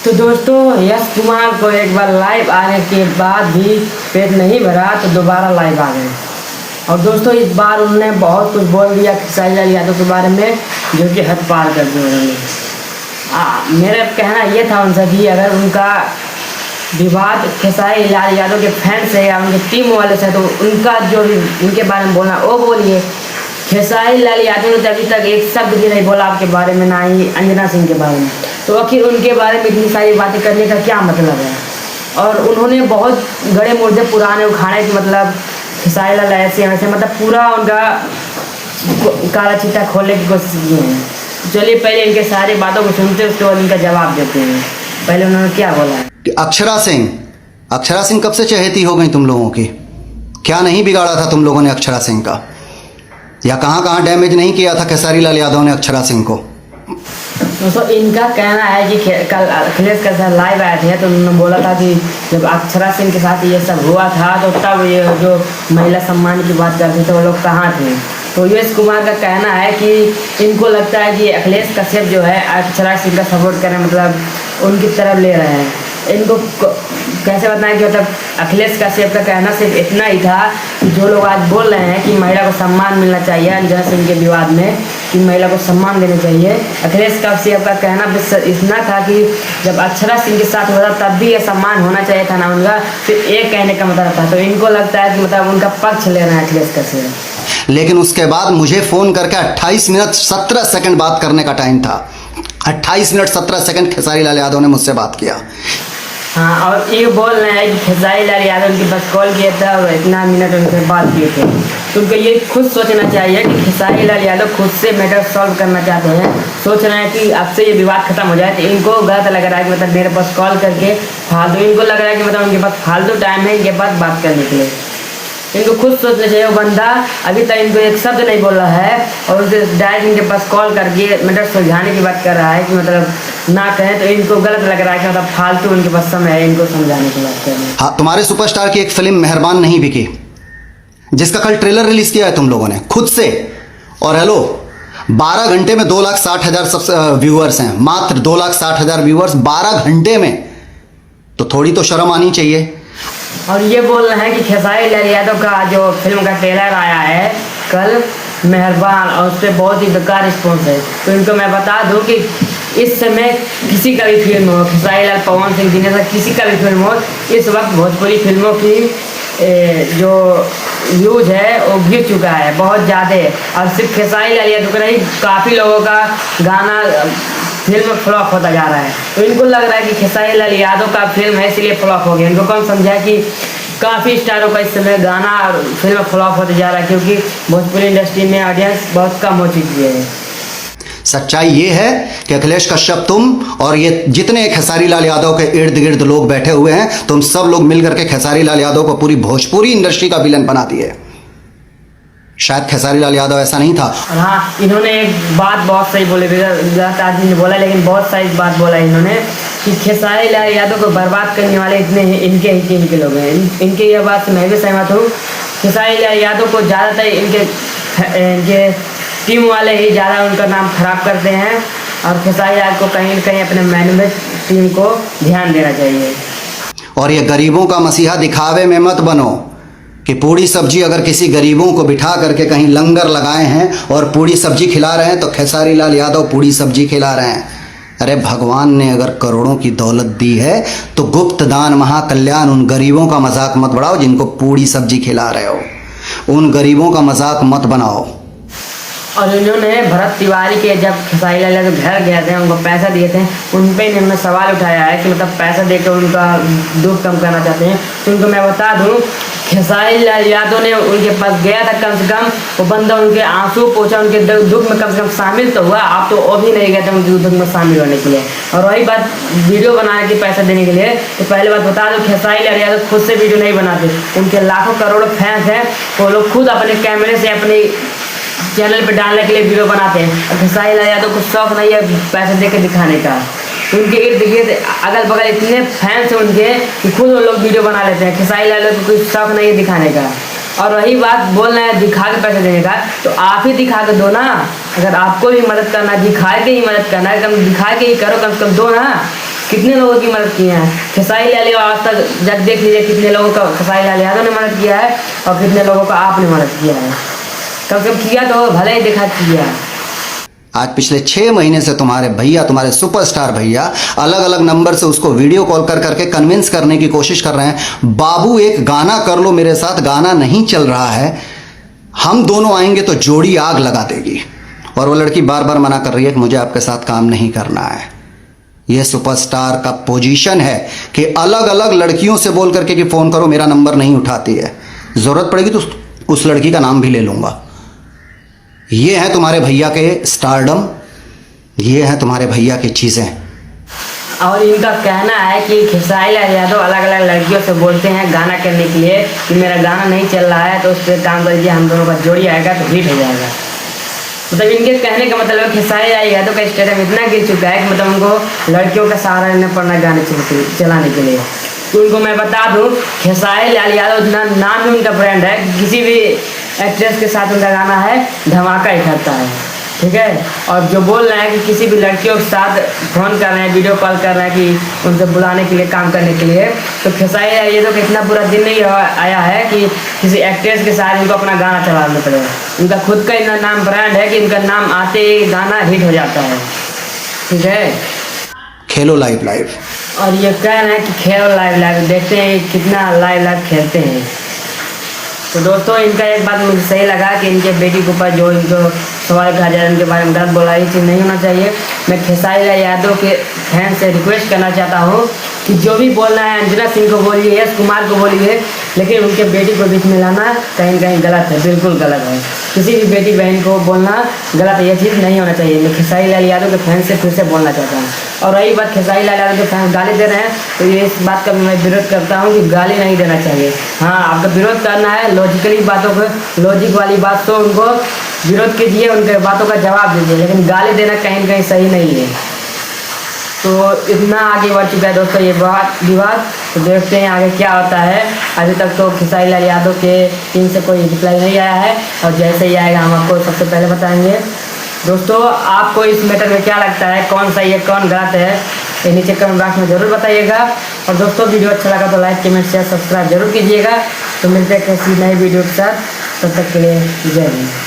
तो दोस्तों यश कुमार को एक बार लाइव आने के बाद भी पेट नहीं भरा तो दोबारा लाइव आ गए। और दोस्तों इस बार उन्होंने बहुत कुछ बोल दिया खेसारी लाल यादव के बारे में, जो कि हद पार कर दिया उन्होंने। मेरा कहना ये था उनसे कि अगर उनका विवाद खेसारी लाल यादव के फैन से या उनके टीम वाले से, तो उनका जो भी उनके बारे में बोलना वो बोलिए। खेसारी लाल यादव ने अभी तक एक शब्द भी नहीं बोला आपके बारे में, ना ही अंजना सिंह के बारे में। तो आखिर उनके बारे में इतनी सारी बातें करने का क्या मतलब है? और उन्होंने बहुत गड़े मुर्दे पुराने उखाड़े कि मतलब खेसारी लाल ऐसे मतलब पूरा उनका काला चिट्ठा खोलने की कोशिश की है। चलिए पहले इनके सारी बातों को सुनते हैं, उसके बाद इनका जवाब देते हैं। पहले उन्होंने क्या बोला है? अक्षरा सिंह कब से चहेती हो गई तुम लोगों की? क्या नहीं बिगाड़ा था तुम लोगों ने अक्षरा सिंह का? या कहाँ कहाँ डैमेज नहीं किया था खेसारी लाल यादव ने अक्षरा सिंह को? दोस्तों इनका कहना है कि कल अखिलेश के साथ लाइव आए थे तो उन्होंने बोला था कि जब अक्षरा सिंह के साथ ये सब हुआ था तो तब ये जो महिला सम्मान की बात करते थे वो लोग कहाँ थे। तो यश कुमार का कहना है कि इनको लगता है कि अखिलेश कश्यप जो है अक्षरा सिंह का सपोर्ट करें, मतलब उनकी तरफ ले रहे हैं। इनको कैसे बताएं कि मतलब अखिलेश कश्यप का कहना सिर्फ इतना ही था कि जो लोग आज बोल रहे हैं कि महिला को सम्मान मिलना चाहिए, अंजना सिंह के विवाद में कि महिला को सम्मान देना चाहिए, अखिलेश कश्यप का कहना बस इतना था कि जब अक्षरा सिंह के साथ हो रहा तब भी ये सम्मान होना चाहिए था ना उनका, सिर्फ एक कहने का मतलब था। तो इनको लगता है कि मतलब उनका पक्ष ले रहे हैं अखिलेश कश्यप। लेकिन उसके बाद मुझे फोन करके 28 मिनट 17 सेकंड बात करने का टाइम था। 28 मिनट 17 सेकंड खेसारी लाल यादव ने मुझसे बात किया। हाँ, और ये बोल रहे हैं कि खेसारी लाल यादव उनके पास कॉल किया था और इतना मिनट उनसे बात किए थे। तो उनको ये खुद सोचना चाहिए कि खेसारी लाल यादव खुद से मैटर सॉल्व करना चाहते हैं, सोच रहे हैं कि अब से ये विवाद खत्म हो जाए। तो इनको गलत लग रहा है कि मतलब मेरे पास कॉल करके फालतू, इनको लग रहा है कि मतलब उनके पास फालतू टाइम है इनके पास बात करने के लिए। इनको खुद सोचना चाहिए। वो बंदा अभी तक इनको एक शब्द नहीं बोल रहा है और उनसे डायरेक्ट इनके पास कॉल करके मैटर सुलझाने की बात कर रहा है कि मतलब ना कहें। तो इनको गलत लग रहा है कि मतलब फालतू उनके पास समय है इनको समझाने की बात करनी। हाँ, तुम्हारे सुपरस्टार की एक फिल्म मेहरबान नहीं बिकी, जिसका कल ट्रेलर रिलीज किया है तुम लोगों ने खुद से। और हेलो, 12 घंटे में 2,60,000 व्यूअर्स हैं, मात्र 2,60,000 व्यूअर्स 12 घंटे में। तो थोड़ी तो शर्म आनी चाहिए। और ये बोल रहे हैं कि खेसारी लाल यादव का जो फिल्म का ट्रेलर आया है कल मेहरबान, और उस पर बहुत ही बेकार रिस्पॉन्स है। तो इनको मैं बता दूं कि इस समय किसी का भी फिल्म हो, खेसारी लाल, पवन सिंह, दिनेश, किसी का भी फिल्म हो, इस वक्त भोजपुरी फिल्मों की जो व्यूज है वो गिर चुका है बहुत ज़्यादा। और सिर्फ खेसारी लाल यादव का नहीं, काफ़ी लोगों का गाना फिल्म फ्लॉप होता जा रहा है। तो इनको लग रहा है कि खेसारी लाल यादव का फिल्म है इसलिए फ्लॉप हो गया। इनको कौन समझा कि काफ़ी स्टारों का इस समय गाना और फिल्म फ्लॉप होते जा रहा है, क्योंकि भोजपुरी इंडस्ट्री में ऑडियंस बहुत कम हो चुकी है। सच्चाई ये है कि अखिलेश कश्यप, तुम और ये जितने खेसारी लाल यादव के इर्द गिर्द लोग बैठे हुए हैं, तुम सब लोग मिलकर के खेसारी लाल यादव को पूरी भोजपुरी इंडस्ट्री का विलन बना दिए। शायद खेसारी लाल यादव ऐसा नहीं था। और हाँ, इन्होंने एक बात बहुत सही बोली, गलत आदमी ने बोला लेकिन बहुत सही बात बोला इन्होंने कि खेसारी लाल यादव को बर्बाद करने वाले इतने इनके ही टीम के लोग हैं। इनके ये बात से मैं भी सहमत हूँ। खेसारी लाल यादव को ज़्यादातर इनके टीम वाले ही ज़्यादा उनका नाम खराब करते हैं, और खेसारी लाल को कहीं न कहीं अपने मैनेजमेंट टीम को ध्यान देना चाहिए। और ये गरीबों का मसीहा दिखावे में मत बनो कि पूड़ी सब्जी अगर किसी गरीबों को बिठा करके कहीं लंगर लगाए हैं और पूड़ी सब्जी खिला रहे हैं तो खेसारी लाल यादव पूड़ी सब्जी खिला रहे हैं। अरे भगवान ने अगर करोड़ों की दौलत दी है तो गुप्त दान महाकल्याण, उन गरीबों का मजाक मत बढ़ाओ जिनको पूड़ी सब्जी खिला रहे हो, उन गरीबों का मजाक मत बनाओ। और इन्होंने भरत तिवारी के जब खेसारी लाल यादव घर गए थे, उनको पैसा दिए थे, उन पर इन्होंने सवाल उठाया है कि मतलब पैसा देकर उनका दुख कम करना चाहते हैं। तो उनको मैं बता दूं, खेसारी लाल यादव ने उनके पास गया था, कम से कम वो बंदा उनके आंसू पोंछा, उनके दुख में कम से कम शामिल तो हुआ। आप तो वो भी नहीं गए थे उनके दुख में शामिल होने के लिए। और वही बात वीडियो बनाने की पैसा देने के लिए, तो पहले बात बता दूं, खेसारी लाल यादव खुद से वीडियो नहीं बनाते। उनके लाखों करोड़ों फैंस हैं, वो लोग खुद अपने कैमरे से अपने चैनल पे डालने के लिए वीडियो बनाते हैं। और खेसारी लाल यादव को शौक नहीं है पैसे देकर दिखाने का। उनके इर्द गिर्द अगल बगल इतने फैंस हैं उनके कि खुद वो लोग वीडियो बना लेते हैं। खेसारी लाल यादव को कोई शौक नहीं है दिखाने का। और वही बात बोल रहे हैं दिखा के पैसे देने का, तो आप ही दिखा के दो ना। अगर आपको भी मदद करना है, दिखा के ही मदद करना है, कम दिखा के ही करो, कम से कम दो ना। कितने लोगों की मदद की है खेसारी लाल यादव। आज तक जब देख लीजिए कितने लोगों का खेसारी लाल यादव ने मदद किया है और कितने लोगों का आपने मदद किया है। कब कब किया तो भले ही देखा किया। आज पिछले 6 महीने से तुम्हारे भैया, तुम्हारे सुपरस्टार भैया अलग अलग नंबर से उसको वीडियो कॉल कर करके कन्विंस करने की कोशिश कर रहे हैं, बाबू एक गाना कर लो मेरे साथ, गाना नहीं चल रहा है, हम दोनों आएंगे तो जोड़ी आग लगा देगी। और वो लड़की बार बार मना कर रही है कि मुझे आपके साथ काम नहीं करना है। यह सुपरस्टार का पोजीशन है कि अलग अलग लड़कियों से बोल करके कि फ़ोन करो, मेरा नंबर नहीं उठाती है, ज़रूरत पड़ेगी तो उस लड़की का नाम भी ले लूँगा। ये है तुम्हारे भैया के स्टारडम, ये है तुम्हारे भैया की चीज़ें। और इनका कहना है कि खेसारी लाल यादव अलग अलग लड़कियों से बोलते हैं गाना करने के लिए कि मेरा गाना नहीं चल रहा है तो उस पर काम करिए, हम दोनों का जोड़ी आएगा तो हिट हो जाएगा। मतलब इनके कहने का मतलब खेसारी लाल यादव का स्टेटस इतना गिर चुका है कि मतलब उनको लड़कियों का सहारा लेना पड़ना गाने चलाने के लिए। तो उनको मैं बता दूं, खेसारी लाल यादव नाम ही उनका ब्रांड है, किसी भी एक्ट्रेस के साथ उनका गाना है धमाका ही करता है, ठीक है। और जो बोल रहे हैं कि किसी भी लड़कियों के साथ फ़ोन कर रहे हैं, वीडियो कॉल कर रहे हैं कि उनसे बुलाने के लिए, काम करने के लिए, तो खेसारी लाल यादव का इतना बुरा दिन नहीं आया है कि किसी एक्ट्रेस के साथ उनको अपना गाना चलाना पड़े। उनका खुद का इतना नाम ब्रांड है कि उनका नाम आते ही गाना हिट हो जाता है, ठीक है। खेलो लाइव लाइव। और ये कह रहे हैं कि खेलो लाइव लाइव, देखते हैं कितना लाइव लाइव खेलते हैं। तो दोस्तों इनका एक बात मुझे सही लगा कि इनके बेटी के ऊपर जो इनको सवाल कहा जा रहा है उनके बारे में गलत बोला, ये चीज़ नहीं होना चाहिए। मैं खेसारी लाल यादव के फैन से रिक्वेस्ट करना चाहता हूँ कि जो भी बोलना है अंजना सिंह को बोलिए, यश कुमार को बोलिए, लेकिन उनके बेटी को बीच में लाना कहीं कहीं गलत है, बिल्कुल गलत है। किसी भी बेटी बहन को बोलना गलत है, ये चीज़ नहीं होना चाहिए। मैं खेसारी लाल यादव के फैन से फिर से बोलना चाहता हूँ। और रही बात खेसारी लाल यादव के फैन गाली दे रहे हैं, तो ये इस बात का मैं विरोध करता हूँ कि गाली नहीं देना चाहिए। हाँ, आपका विरोध करना है लॉजिकली बातों को, लॉजिक वाली बात तो उनको विरोध कीजिए, उनके बातों का जवाब दीजिए, लेकिन गाली देना कहीं न कहीं सही नहीं है। तो इतना आगे बढ़ चुका है दोस्तों ये विवाद, तो देखते हैं आगे क्या होता है। अभी तक तो खेसारी लाल यादव के टीम से कोई रिप्लाई नहीं आया है, और जैसे ही आएगा हम आपको सबसे पहले बताएंगे। दोस्तों आपको इस मैटर में क्या लगता है, कौन सही है कौन गलत है, ये नीचे कमेंट बॉक्स में ज़रूर बताइएगा। और दोस्तों वीडियो अच्छा लगा तो लाइक कमेंट शेयर सब्सक्राइब जरूर कीजिएगा। तो मिलते हैं किसी नई वीडियो के साथ, तब तक के लिए जय हिंद।